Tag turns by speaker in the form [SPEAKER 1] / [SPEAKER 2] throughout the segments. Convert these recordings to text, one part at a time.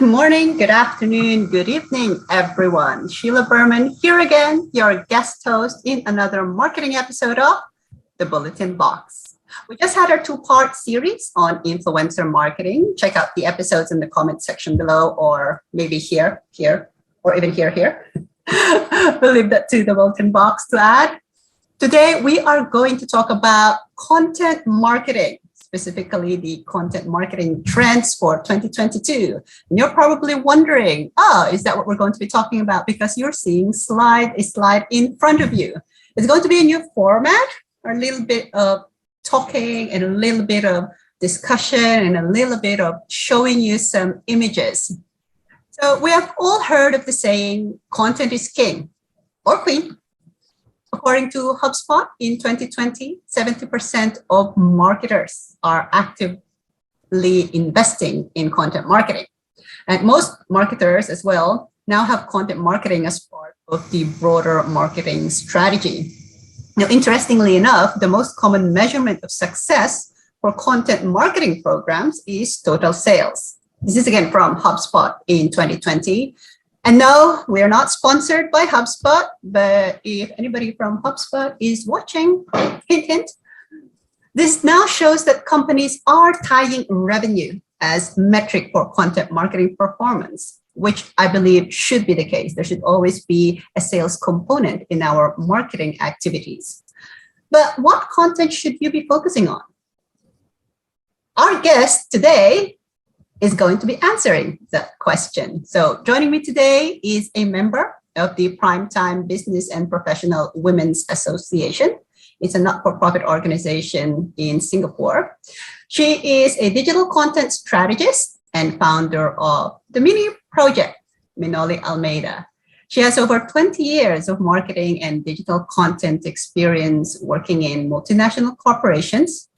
[SPEAKER 1] Good morning, good afternoon, good evening, everyone. Sheila Berman here again, your guest host in another marketing episode of the Bulletin Box. We just had our two-part series on influencer marketing. Check out the episodes in the comment section below, or maybe here, or even here. We'll leave that to the Bulletin Box to add. Today, we are going to talk about content marketing, specifically the content marketing trends for 2022. And you're probably wondering, is that what we're going to be talking about? Because you're seeing a slide in front of you. It's going to be a new format, a little bit of talking and a little bit of discussion and a little bit of showing you some images. So we have all heard of the saying, content is king or queen. According to HubSpot, in 2020, 70% of marketers are actively investing in content marketing. And most marketers as well now have content marketing as part of the broader marketing strategy. Now, interestingly enough, the most common measurement of success for content marketing programs is total sales. This is again from HubSpot in 2020. And no, we are not sponsored by HubSpot, but if anybody from HubSpot is watching, hint, hint, this now shows that companies are tying revenue as metric for content marketing performance, which I believe should be the case. There should always be a sales component in our marketing activities. But what content should you be focusing on? Our guest today is going to be answering that question. So joining me today is a member of the Primetime Business and Professional Women's Association. It's a not-for-profit organization in Singapore. She is a digital content strategist and founder of the mini project, Minoli Almedia. She has over 20 years of marketing and digital content experience working in multinational corporations,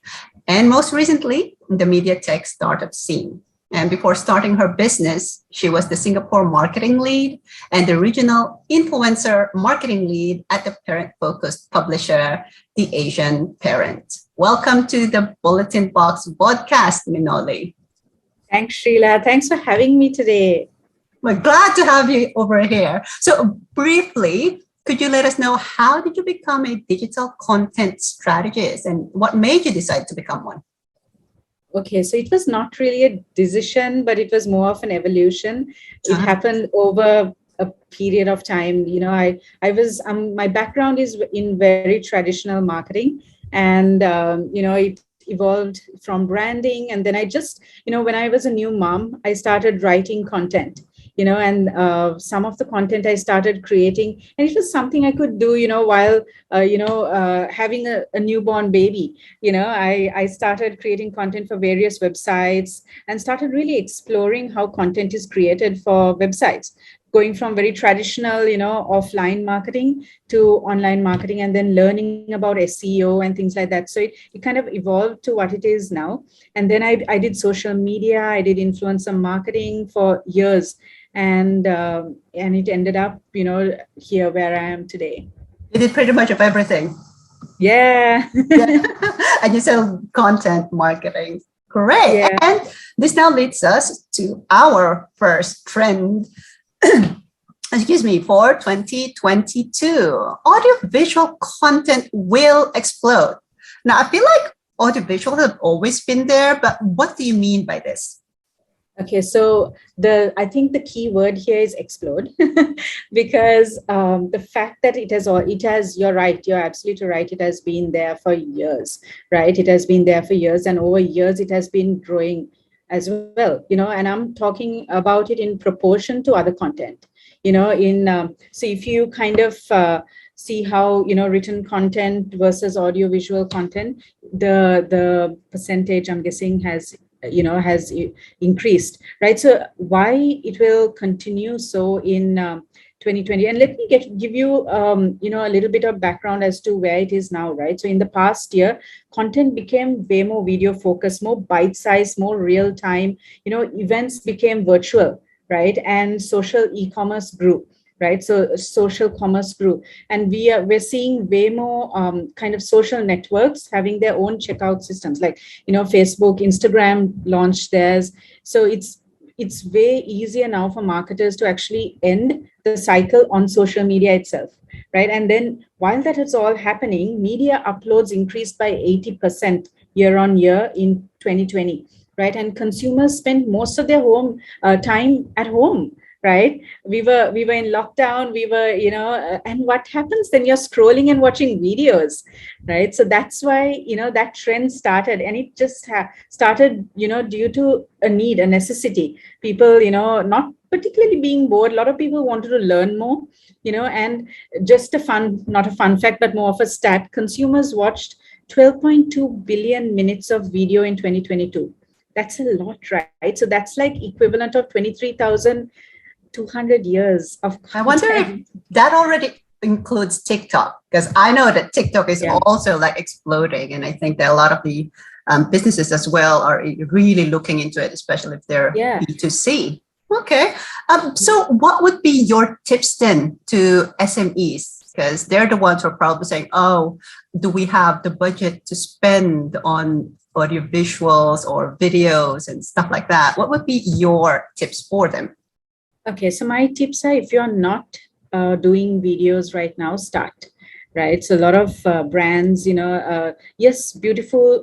[SPEAKER 1] and most recently, in the media tech startup scene. And before starting her business, she was the Singapore marketing lead and the regional influencer marketing lead at the parent-focused publisher, The Asian Parent. Welcome to the Bulletin Box podcast, Minoli.
[SPEAKER 2] Thanks, Sheila. Thanks for having me today.
[SPEAKER 1] We're glad to have you over here. So briefly, could you let us know how did you become a digital content strategist and what made you decide to become one?
[SPEAKER 2] Okay, so it was not really a decision, but it was more of an evolution. It happened over a period of time. You know, I was my background is in very traditional marketing, and it evolved from branding. And then I just, when I was a new mom, I started writing content. And some of the content I started creating, and it was something I could do, while, having a newborn baby. I started creating content for various websites and started really exploring how content is created for websites, going from very traditional, offline marketing to online marketing, and then learning about SEO and things like that. So it kind of evolved to what it is now. And then I did social media, I did influencer marketing for years. And it ended up, here where I am today.
[SPEAKER 1] You did pretty much of everything.
[SPEAKER 2] Yeah.
[SPEAKER 1] And you sell content marketing. Great. Yeah. And this now leads us to our first trend, for 2022. Audiovisual content will explode. Now, I feel like audiovisual have always been there, but what do you mean by this?
[SPEAKER 2] Okay, so I think the key word here is explode, because the fact that you're right, you're absolutely right. It has been there for years, right? It has been there for years, and over years, it has been growing as well, and I'm talking about it in proportion to other content, so if you kind of see how, written content versus audiovisual content, the percentage, I'm guessing, has increased, right? So why it will continue so in 2020? And let me give you, a little bit of background as to where it is now, right? So in the past year, content became way more video focused, more bite-sized, more real time, events became virtual, right? And social e-commerce grew. Right, so social commerce grew, and we're seeing way more kind of social networks having their own checkout systems, like Facebook, Instagram launched theirs. So it's it's way easier now for marketers to actually end the cycle on social media itself, right? And then while that is all happening, media uploads increased by 80% year on year in 2020, right? And consumers spend most of their time at home, right? We were in lockdown, and what happens then? You're scrolling and watching videos, right? So that's why that trend started, and it just started due to a need, a necessity. People not particularly being bored, a lot of people wanted to learn more, and just not a fun fact, but more of a stat: consumers watched 12.2 billion minutes of video in 2022. That's a lot, right? So that's like equivalent of 23,200 years of
[SPEAKER 1] I wonder if
[SPEAKER 2] content.
[SPEAKER 1] that already includes TikTok, because I know that TikTok is
[SPEAKER 2] Yeah.
[SPEAKER 1] also like exploding. And I think that a lot of the businesses as well are really looking into it, especially if they're
[SPEAKER 2] Yeah.
[SPEAKER 1] B2C. Okay. So what would be your tips then to SMEs? Because they're the ones who are probably saying, oh, do we have the budget to spend on audio visuals or videos and stuff like that? What would be your tips for them?
[SPEAKER 2] Okay, so my tips are, if you're not doing videos right now, start. Right, so a lot of brands, yes, beautiful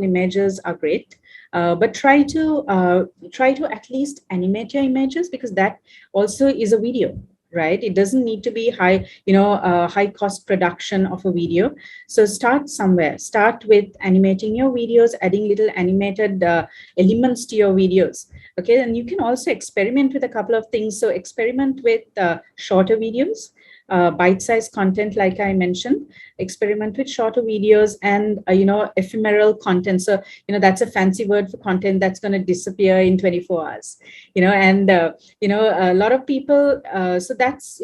[SPEAKER 2] images are great, but try to at least animate your images, because that also is a video, right? It doesn't need to be high cost production of a video. So start somewhere. Start with animating your videos, adding little animated elements to your videos. Okay, and you can also experiment with a couple of things. So experiment with shorter videos, bite-sized content, like I mentioned. Experiment with shorter videos and ephemeral content. So that's a fancy word for content that's going to disappear in 24 hours. And a lot of people. So that's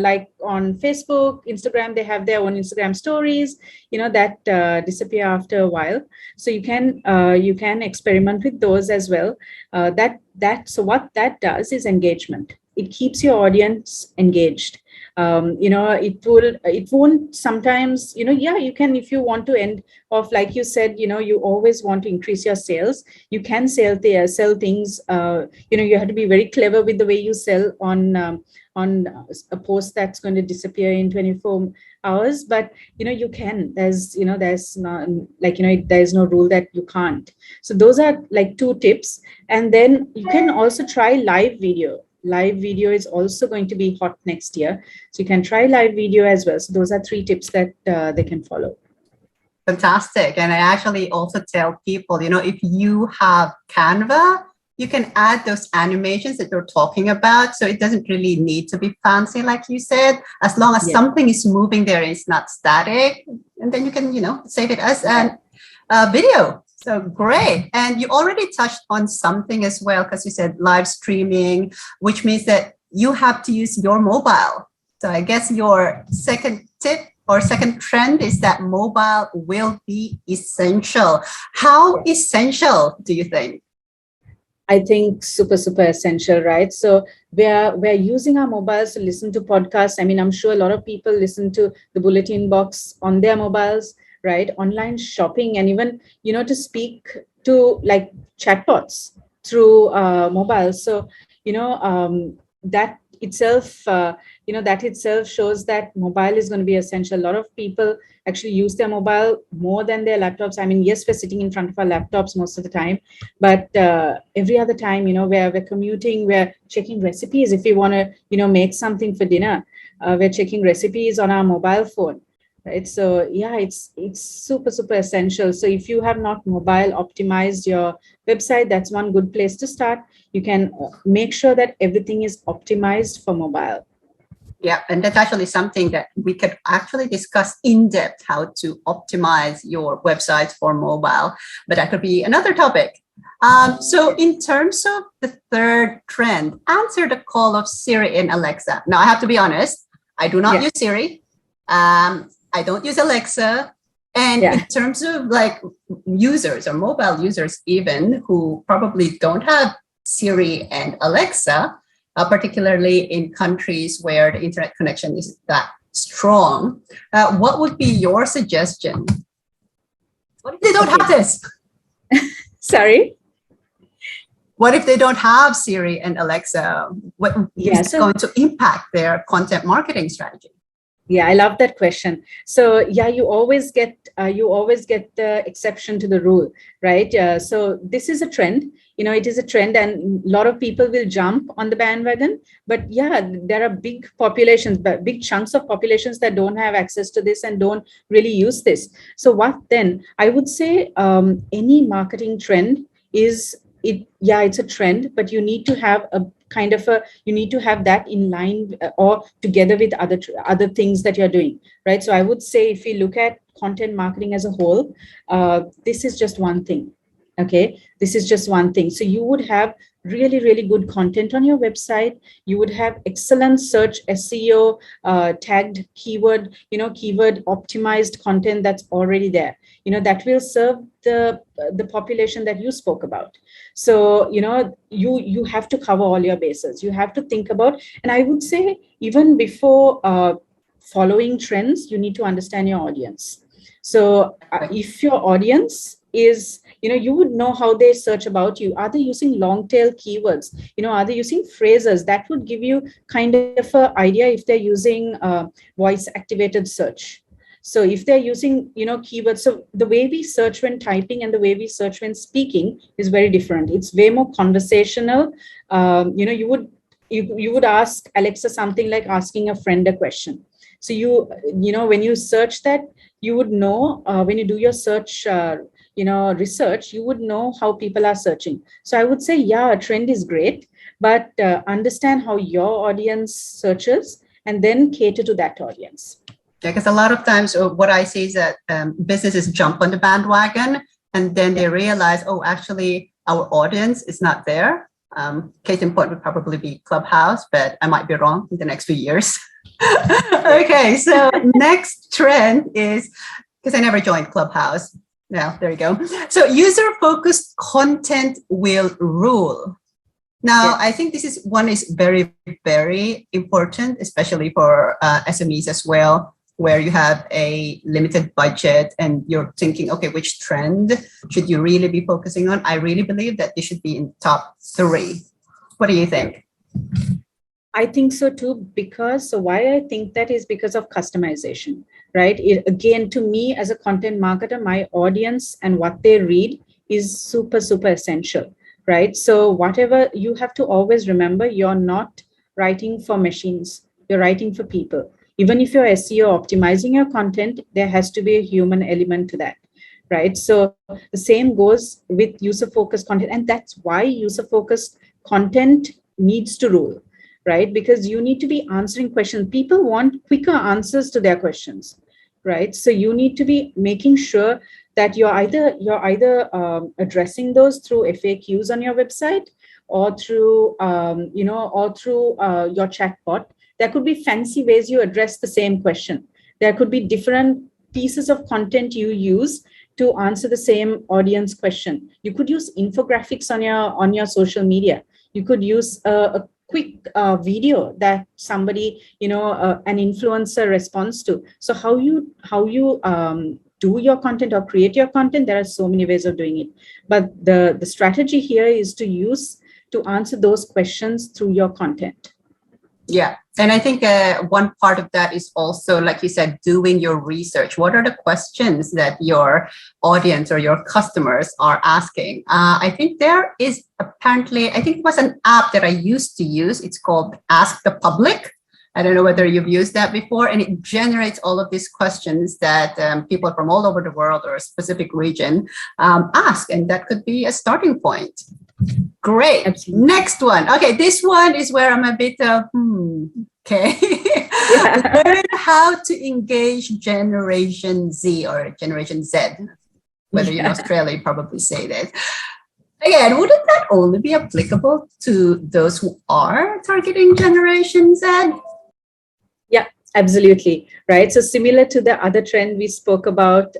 [SPEAKER 2] like on Facebook, Instagram, they have their own Instagram stories. That disappear after a while. So you can experiment with those as well. So what that does is engagement. It keeps your audience engaged. It won't sometimes, you can, if you want to end off, like you said, you always want to increase your sales. You can sell things. You have to be very clever with the way you sell on a post that's going to disappear in 24 hours. But you can. There's not there's no rule that you can't. So those are like two tips. And then you can also try live video. Live video is also going to be hot next year. So you can try live video as well. So those are 3 tips that they can follow.
[SPEAKER 1] Fantastic. And I actually also tell people, if you have Canva, you can add those animations that you're talking about. So it doesn't really need to be fancy, like you said, as long as something is moving there, it's not static. And then you can, save it as a video. So great. And you already touched on something as well, because you said live streaming, which means that you have to use your mobile. So I guess your second tip or second trend is that mobile will be essential. How essential do you think?
[SPEAKER 2] I think super essential, right? So we're using our mobiles to listen to podcasts. I mean, I'm sure a lot of people listen to the Bulletin Box on their mobiles, right? Online shopping, and even to speak to like chatbots through mobiles. So that itself shows that mobile is going to be essential. A lot of people actually use their mobile more than their laptops. I mean, yes, we're sitting in front of our laptops most of the time, but every other time, where we're commuting, we're checking recipes. If we want to make something for dinner, we're checking recipes on our mobile phone. Right. So yeah, it's super essential. So if you have not mobile optimized your website, that's one good place to start. You can make sure that everything is optimized for mobile.
[SPEAKER 1] Yeah, and that's actually something that we could actually discuss in depth, how to optimize your websites for mobile, but that could be another topic. So in terms of the third trend, answer the call of Siri and Alexa. Now, I have to be honest, I do not use Siri. I don't use Alexa. And in terms of like users or mobile users even who probably don't have Siri and Alexa, particularly in countries where the internet connection is that strong, what would be your suggestion? What if they don't have this?
[SPEAKER 2] Sorry?
[SPEAKER 1] What if they don't have Siri and Alexa? What is going to impact their content marketing strategy?
[SPEAKER 2] Yeah, I love that question. So yeah, you always get the exception to the rule, right? So this is a trend. It is a trend, and a lot of people will jump on the bandwagon. But yeah, there are big populations, big chunks of populations that don't have access to this and don't really use this. So what then? I would say any marketing trend is it. Yeah, it's a trend, but you need to have a kind of you need to have that in line or together with other things that you're doing, right? So I would say if you look at content marketing as a whole, this is just one thing. Okay, this is just one thing. So you would have really, really good content on your website. You would have excellent search SEO tagged keyword, keyword optimized content that's already there, that will serve the population that you spoke about. So you have to cover all your bases. You have to think about, and I would say even before following trends, you need to understand your audience. So if your audience is, you would know how they search about you. Are they using long tail keywords? Are they using phrases? That would give you kind of an idea if they're using voice activated search. So if they're using, keywords, so the way we search when typing and the way we search when speaking is very different. It's way more conversational. You would ask Alexa something like asking a friend a question. So when you search that, you would know when you do your search, research, you would know how people are searching. So I would say, yeah, a trend is great, but understand how your audience searches and then cater to that audience.
[SPEAKER 1] Yeah, because a lot of times what I see is that businesses jump on the bandwagon and then they realize, oh, actually our audience is not there. Case in point would probably be Clubhouse, but I might be wrong in the next few years. Okay, so next trend is, because I never joined Clubhouse. Now, there you go. So user-focused content will rule. Now, yes. I think this is very, very important, especially for SMEs as well, where you have a limited budget and you're thinking, okay, which trend should you really be focusing on? I really believe that this should be in top 3. What do you think?
[SPEAKER 2] I think so too, so why I think that is because of customization, right? Again, to me as a content marketer, my audience and what they read is super, super essential, right? So whatever, you have to always remember, you're not writing for machines, you're writing for people. Even if you're SEO optimizing your content, there has to be a human element to that, right? So the same goes with user-focused content. And that's why user-focused content needs to rule, right? Because you need to be answering questions. People want quicker answers to their questions, right? So you need to be making sure that you're either addressing those through FAQs on your website or through, your chatbot. There could be fancy ways you address the same question. There could be different pieces of content you use to answer the same audience question. You could use infographics on your social media. You could use a quick video that somebody, an influencer responds to. So how you do your content or create your content, there are so many ways of doing it. But the strategy here is to answer those questions through your content.
[SPEAKER 1] Yeah. And I think one part of that is also, like you said, doing your research. What are the questions that your audience or your customers are asking? I think there is apparently, I think it was an app that I used to use. It's called Ask the Public. I don't know whether you've used that before. And it generates all of these questions that people from all over the world or a specific region ask. And that could be a starting point. Great. Absolutely. Next one. Okay, this one is where I'm a bit of, okay. Yeah. Learn how to engage Generation Z or Generation Z. Whether you're in Australia, you probably say that. Again, wouldn't that only be applicable to those who are targeting Generation Z?
[SPEAKER 2] Yeah, absolutely. Right. So similar to the other trend we spoke about,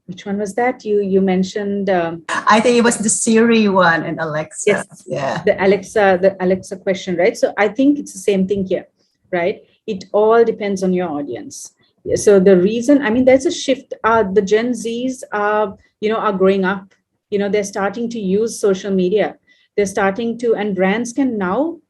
[SPEAKER 2] which one was that? You mentioned.
[SPEAKER 1] I think it was the Siri one and Alexa.
[SPEAKER 2] Yes,
[SPEAKER 1] yeah.
[SPEAKER 2] The Alexa question, right? So I think it's the same thing here, right? It all depends on your audience. So the reason, there's a shift. The Gen Zs are growing up, they're starting to use social media. They're starting to, and brands can now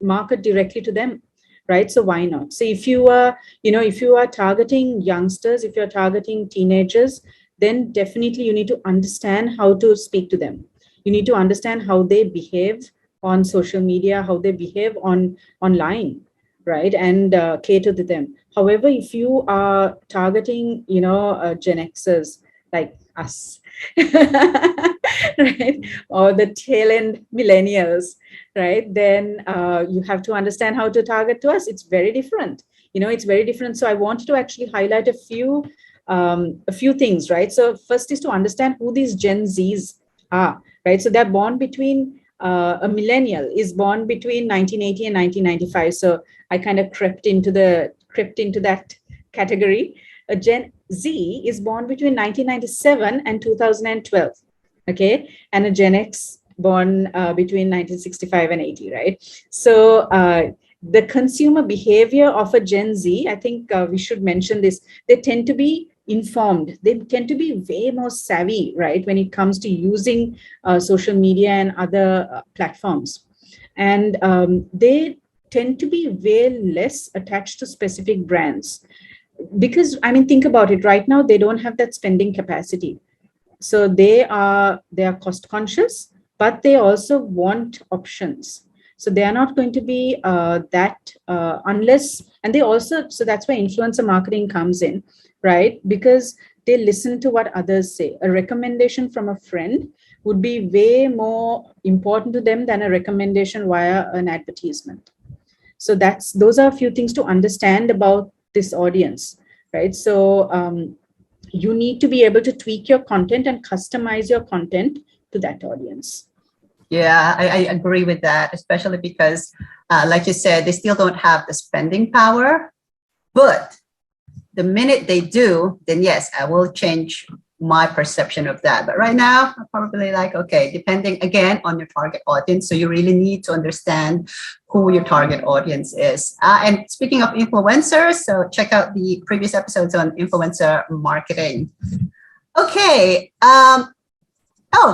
[SPEAKER 2] market directly to them, right? So why not? So if you are, if you are targeting youngsters, if you're targeting teenagers, then definitely you need to understand how to speak to them. You need to understand how they behave on social media, how they behave online, right? And cater to them. However, if you are targeting, Gen Xers like us, right, or the tail end millennials, right, then you have to understand how to target to us. It's very different. It's very different. So I wanted to actually highlight a few things, right? So first is to understand who these Gen Zs are, right? So they're born between a millennial is born between 1980 and 1995. So I kind of crept into that category. A Gen Z is born between 1997 and 2012. Okay, and a Gen X born between 1965 and 80, right? So the consumer behavior of a Gen Z, I think we should mention this. They tend to be informed. They tend to be way more savvy, right, when it comes to using social media and other platforms. And they tend to be way less attached to specific brands. Because, I mean, think about it, right now, they don't have that spending capacity. So they are cost conscious, but they also want options. So they are not going to be unless, and they also, so that's where influencer marketing comes in, right? Because they listen to what others say. A recommendation from a friend would be way more important to them than a recommendation via an advertisement. So those are a few things to understand about this audience, right? So you need to be able to tweak your content and customize your content to that audience.
[SPEAKER 1] Yeah, I agree with that, especially because, like you said, they still don't have the spending power. But the minute they do, then yes, I will change my perception of that. But right now, I'm probably like, okay, depending again on your target audience. So you really need to understand who your target audience is. And speaking of influencers, so check out the previous episodes on influencer marketing. Okay.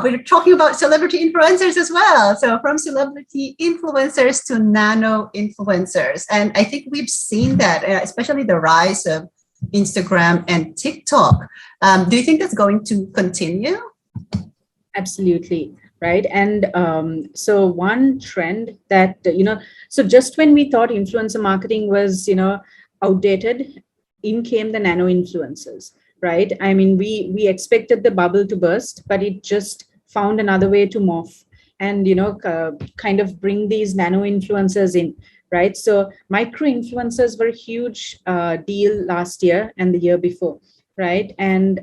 [SPEAKER 1] We're talking about celebrity influencers as well. So from celebrity influencers to nano influencers. And I think we've seen that, especially the rise of Instagram and TikTok. Do you think that's going to continue?
[SPEAKER 2] Absolutely. Right. And so one trend that, so just when we thought influencer marketing was, outdated, in came the nano influencers, right? I mean, we expected the bubble to burst, but it just found another way to morph and, kind of bring these nano influencers in. Right. So micro influencers were a huge deal last year and the year before. Right. And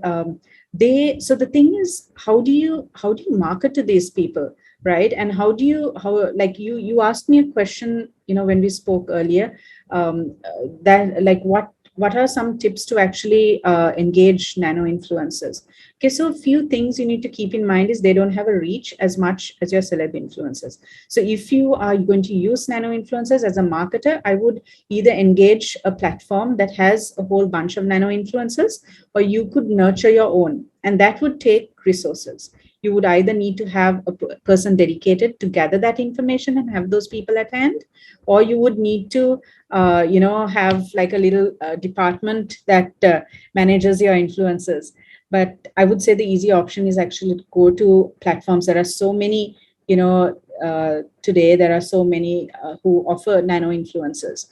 [SPEAKER 2] so the thing is, how do you market to these people? Right. And like you asked me a question, when we spoke earlier, that like what are some tips to actually engage nano influencers? Okay, so a few things you need to keep in mind is they don't have a reach as much as your celeb influencers. So if you are going to use nano influencers as a marketer, I would either engage a platform that has a whole bunch of nano influencers, or you could nurture your own, and that would take resources. You would either need to have a person dedicated to gather that information and have those people at hand, or you would need to have like a little department that manages your influencers. But I would say the easy option is actually to go to platforms. There are so many, today there are so many who offer nano influencers,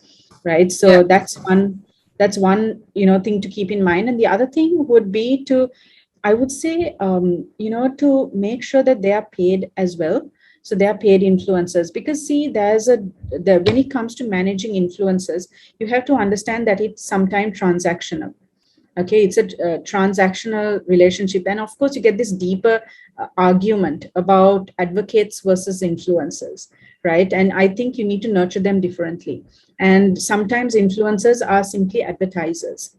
[SPEAKER 2] right? So that's one thing to keep in mind. And the other thing would be to, I would say, to make sure that they are paid as well. So they are paid influencers, because see, when it comes to managing influencers, you have to understand that it's sometimes transactional. Okay, it's a transactional relationship. And of course, you get this deeper argument about advocates versus influencers, right? And I think you need to nurture them differently. And sometimes influencers are simply advertisers.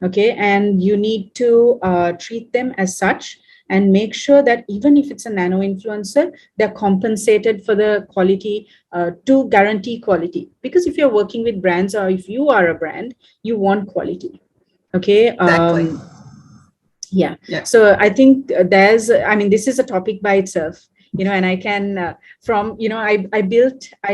[SPEAKER 2] Okay, and you need to treat them as such and make sure that even if it's a nano influencer, they're compensated for the quality to guarantee quality. Because if you're working with brands, or if you are a brand, you want quality. Okay.
[SPEAKER 1] Exactly.
[SPEAKER 2] Yeah.
[SPEAKER 1] Yeah.
[SPEAKER 2] So I think this is a topic by itself, and I can, I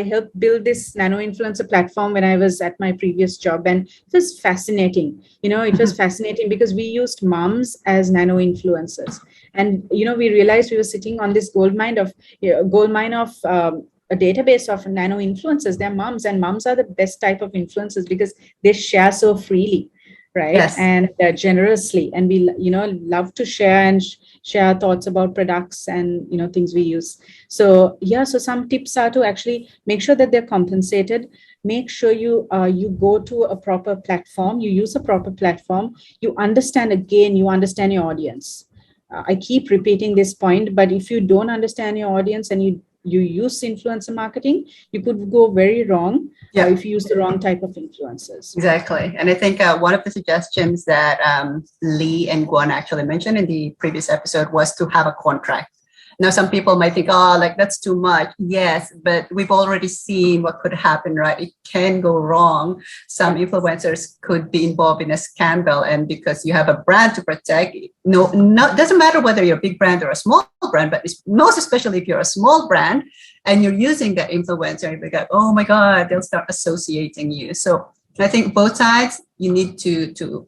[SPEAKER 2] helped build this Nano Influencer platform when I was at my previous job. And it was fascinating. It was fascinating because we used moms as Nano Influencers. And, we realized we were sitting on this gold mine of a database of Nano Influencers. They're moms, and moms are the best type of influencers because they share so freely, right?
[SPEAKER 1] Yes.
[SPEAKER 2] And generously, and we love to share and share our thoughts about products and things we use. So so some tips are to actually make sure that they're compensated. Make sure you go to a proper platform, you use a proper platform, you understand your audience. I keep repeating this point, but if you don't understand your audience and you use influencer marketing, you could go very wrong if you use the wrong type of influencers.
[SPEAKER 1] Exactly. And I think one of the suggestions that Lee and Guan actually mentioned in the previous episode was to have a contract. Now, some people might think, that's too much. Yes, but we've already seen what could happen, right? It can go wrong. Some influencers could be involved in a scandal. And because you have a brand to protect, doesn't matter whether you're a big brand or a small brand, but most especially if you're a small brand and you're using that influencer, you'll be like, oh my God, they'll start associating you. So I think both sides, you need to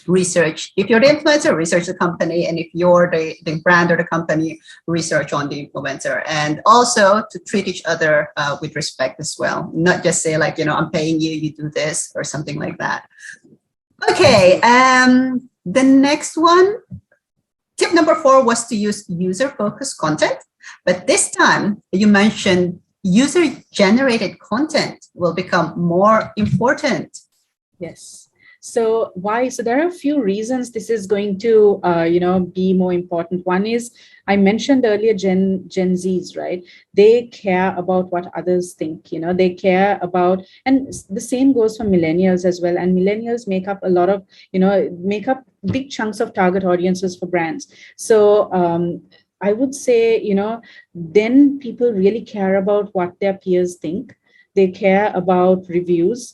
[SPEAKER 1] research. If you're the influencer, research the company. And if you're the brand or the company, research on the influencer. And also to treat each other with respect as well. Not just say I'm paying you, you do this or something like that. Okay. The next one, tip number 4 was to use user-focused content. But this time you mentioned user-generated content will become more important.
[SPEAKER 2] Yes. So why? So there are a few reasons this is going to, be more important. One is, I mentioned earlier, Gen Zs, right? They care about what others think, they care about, and the same goes for millennials as well. And millennials make up a lot of, make up big chunks of target audiences for brands. So I would say, then people really care about what their peers think. They care about reviews.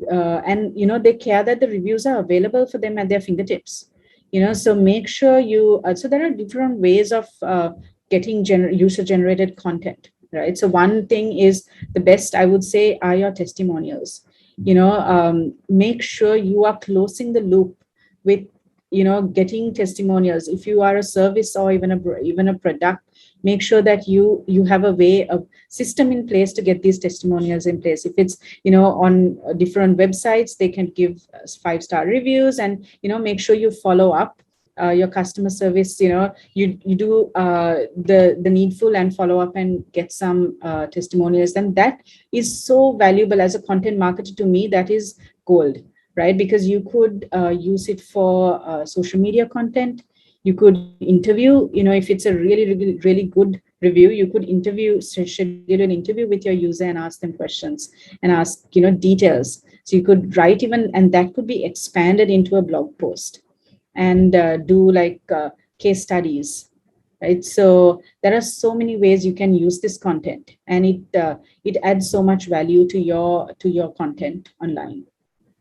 [SPEAKER 2] And they care that the reviews are available for them at their fingertips. So make sure so there are different ways of getting user generated content, right? So one thing is, the best I would say are your testimonials. Make sure you are closing the loop with getting testimonials. If you are a service or even a product, make sure that you have a system in place to get these testimonials in place. If it's on different websites, they can give 5-star reviews, and make sure you follow up your customer service. You do the needful and follow up and get some testimonials. Then that is so valuable as a content marketer. To me, that is gold, right? Because you could use it for social media content. You could interview, if it's a really, really, really good review, you could schedule an interview with your user and ask them questions and ask, details. So you could write and that could be expanded into a blog post and do case studies, right? So there are so many ways you can use this content, and it adds so much value to your content online.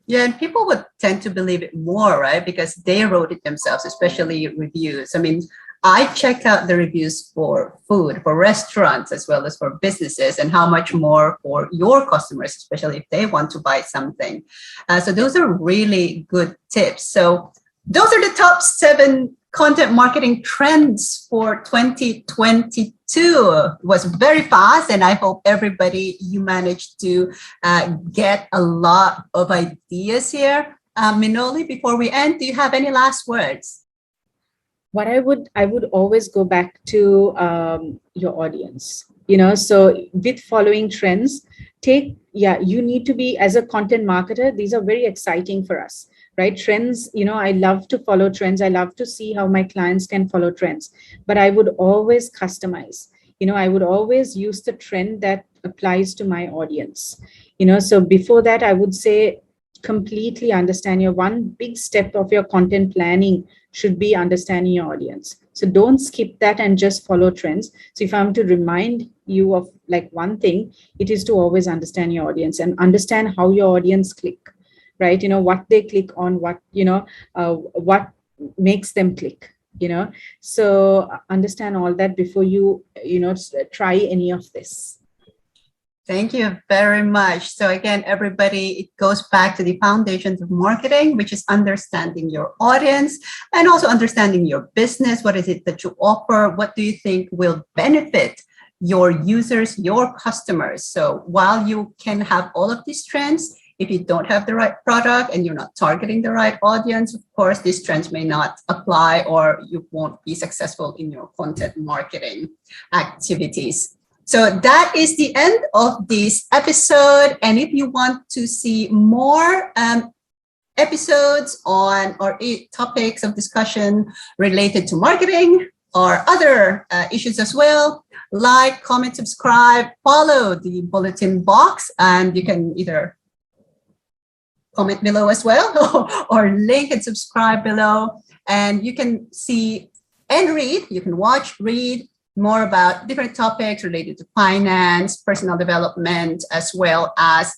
[SPEAKER 1] Yeah, and people would tend to believe it more, right? Because they wrote it themselves, especially reviews. I mean, I check out the reviews for food, for restaurants, as well as for businesses, and how much more for your customers, especially if they want to buy something. So those are really good tips. So those are the top 7 content marketing trends for 2022. It was very fast, and I hope everybody, you managed to get a lot of ideas here. Minoli, before we end, do you have any last words?
[SPEAKER 2] What I would always go back to your audience. So with following trends, you need to be, as a content marketer, these are very exciting for us. Right? Trends, I love to follow trends. I love to see how my clients can follow trends, but I would always customize. I would always use the trend that applies to my audience. So before that, I would say completely understand one big step of your content planning should be understanding your audience. So don't skip that and just follow trends. So if I'm to remind you of one thing, it is to always understand your audience and understand how your audience click. Right, what they click on, what makes them click, so understand all that before you try any of this.
[SPEAKER 1] Thank you very much. So again, everybody, it goes back to the foundations of marketing, which is understanding your audience and also understanding your business. What is it that you offer? What do you think will benefit your users, your customers? So while you can have all of these trends, if you don't have the right product and you're not targeting the right audience, of course, these trends may not apply or you won't be successful in your content marketing activities. So that is the end of this episode. And if you want to see more episodes on or topics of discussion related to marketing or other issues as well, like, comment, subscribe, follow the Bulletin Box, and you can either comment below as well or link and subscribe below. And you can see and read, you can watch, read more about different topics related to finance, personal development, as well as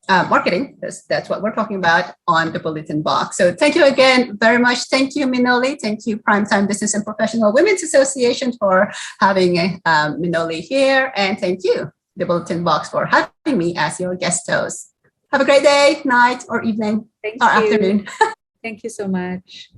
[SPEAKER 1] marketing. That's what we're talking about on the Bulletin Box. So thank you again very much. Thank you, Minoli. Thank you, Primetime Business and Professional Women's Association, for having Minoli here. And thank you, the Bulletin Box, for having me as your guest host. Have a great day, night, or evening,
[SPEAKER 2] Thank
[SPEAKER 1] or
[SPEAKER 2] you.
[SPEAKER 1] afternoon.
[SPEAKER 2] Thank you so much.